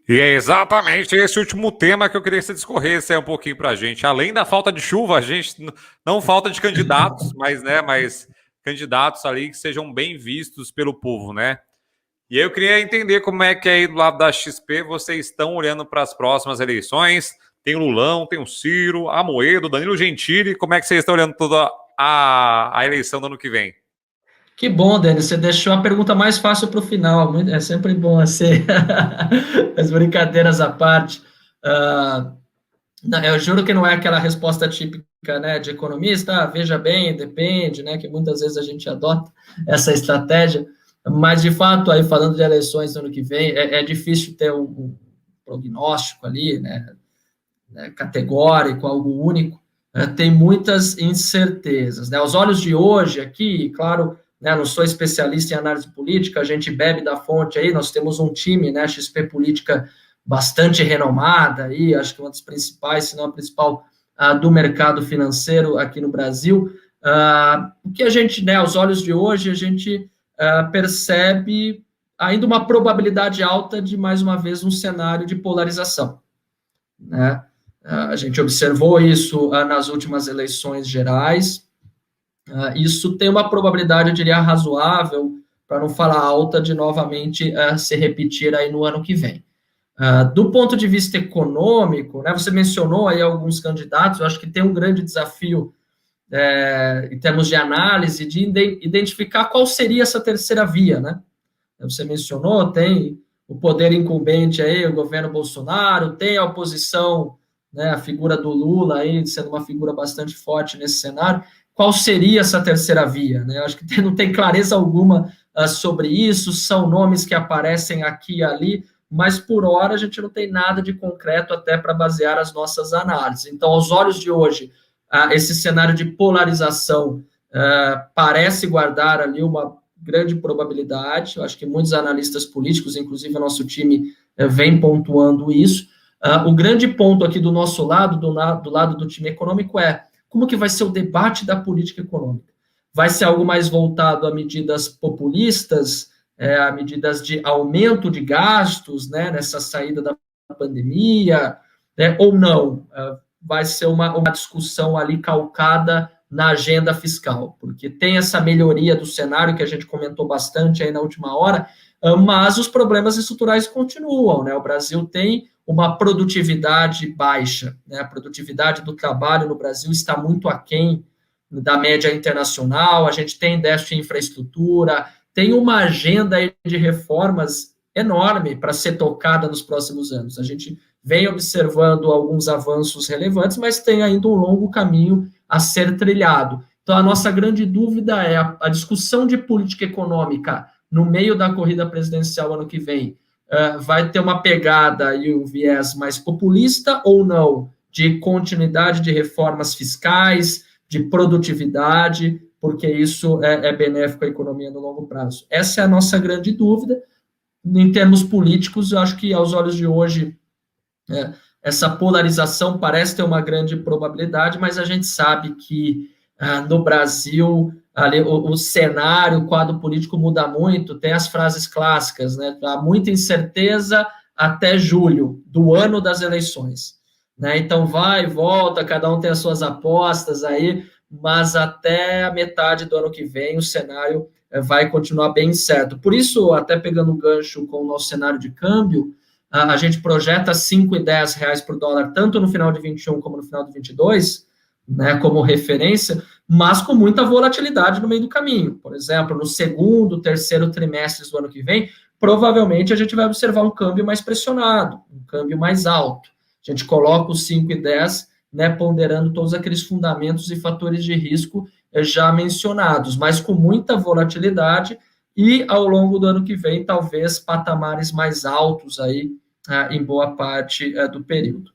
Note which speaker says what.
Speaker 1: E é exatamente esse último tema que eu queria que você discorresse aí um pouquinho para a gente. Além da falta de chuva, a gente não falta de candidatos, mas candidatos ali que sejam bem vistos pelo povo, né? E aí eu queria entender como é que aí do lado da XP vocês estão olhando para as próximas eleições. Tem o Lulão, tem o Ciro, Amoedo, Danilo Gentili. Como é que vocês estão olhando toda a eleição do ano que vem?
Speaker 2: Que bom, Denis, você deixou a pergunta mais fácil para o final. É sempre bom assim, as brincadeiras à parte. Ah, eu juro que não é aquela resposta típica, né, de economista, veja bem, depende, né, que muitas vezes a gente adota essa estratégia, mas de fato, aí falando de eleições no ano que vem, é difícil ter um prognóstico ali, né, categórico, algo único, tem muitas incertezas. Né? Aos olhos de hoje, aqui, claro, né, não sou especialista em análise política, a gente bebe da fonte aí, nós temos um time, né, XP Política, bastante renomada, aí, acho que uma das principais, se não a principal, do mercado financeiro aqui no Brasil. O que a gente, né, aos olhos de hoje, a gente percebe ainda uma probabilidade alta de, mais uma vez, um cenário de polarização. Né? A gente observou isso nas últimas eleições gerais. Isso tem uma probabilidade, eu diria, razoável, para não falar alta, de novamente se repetir aí no ano que vem. Do ponto de vista econômico, né, você mencionou aí alguns candidatos, eu acho que tem um grande desafio em termos de análise, de identificar qual seria essa terceira via, né? Você mencionou, tem o poder incumbente aí, o governo Bolsonaro, tem a oposição, né, a figura do Lula aí, sendo uma figura bastante forte nesse cenário. Qual seria essa terceira via? Né? Eu acho que não tem clareza alguma sobre isso, são nomes que aparecem aqui e ali, mas por hora a gente não tem nada de concreto até para basear as nossas análises. Então, aos olhos de hoje, esse cenário de polarização parece guardar ali uma grande probabilidade. Eu acho que muitos analistas políticos, inclusive o nosso time, vem pontuando isso. O grande ponto aqui do nosso lado, do lado do time econômico, é como que vai ser o debate da política econômica. Vai ser algo mais voltado a medidas populistas, a medidas de aumento de gastos, né, nessa saída da pandemia, né, ou não? Vai ser uma discussão ali calcada na agenda fiscal, porque tem essa melhoria do cenário que a gente comentou bastante aí na última hora, mas os problemas estruturais continuam, né? O Brasil tem uma produtividade baixa, né? A produtividade do trabalho no Brasil está muito aquém da média internacional, a gente tem déficit em infraestrutura, tem uma agenda de reformas enorme para ser tocada nos próximos anos. A gente vem observando alguns avanços relevantes, mas tem ainda um longo caminho a ser trilhado. Então, a nossa grande dúvida é a discussão de política econômica no meio da corrida presidencial ano que vem vai ter uma pegada e um viés mais populista ou não, de continuidade de reformas fiscais, de produtividade, porque isso é benéfico à economia no longo prazo. Essa é a nossa grande dúvida. Em termos políticos, eu acho que aos olhos de hoje essa polarização parece ter uma grande probabilidade, mas a gente sabe que no Brasil ali, o cenário, o quadro político muda muito, tem as frases clássicas, né? Há muita incerteza até julho, do ano das eleições. Né? Então vai e volta, cada um tem as suas apostas aí, mas até a metade do ano que vem o cenário vai continuar bem incerto. Por isso, até pegando o gancho com o nosso cenário de câmbio, a gente projeta 5 e 10 reais por dólar, tanto no final de 21 como no final de 22, né, como referência, mas com muita volatilidade no meio do caminho. Por exemplo, no segundo, terceiro trimestre do ano que vem, provavelmente a gente vai observar um câmbio mais pressionado, um câmbio mais alto. A gente coloca os 5 e 10, né, ponderando todos aqueles fundamentos e fatores de risco já mencionados, mas com muita volatilidade e ao longo do ano que vem, talvez patamares mais altos aí em boa parte do período.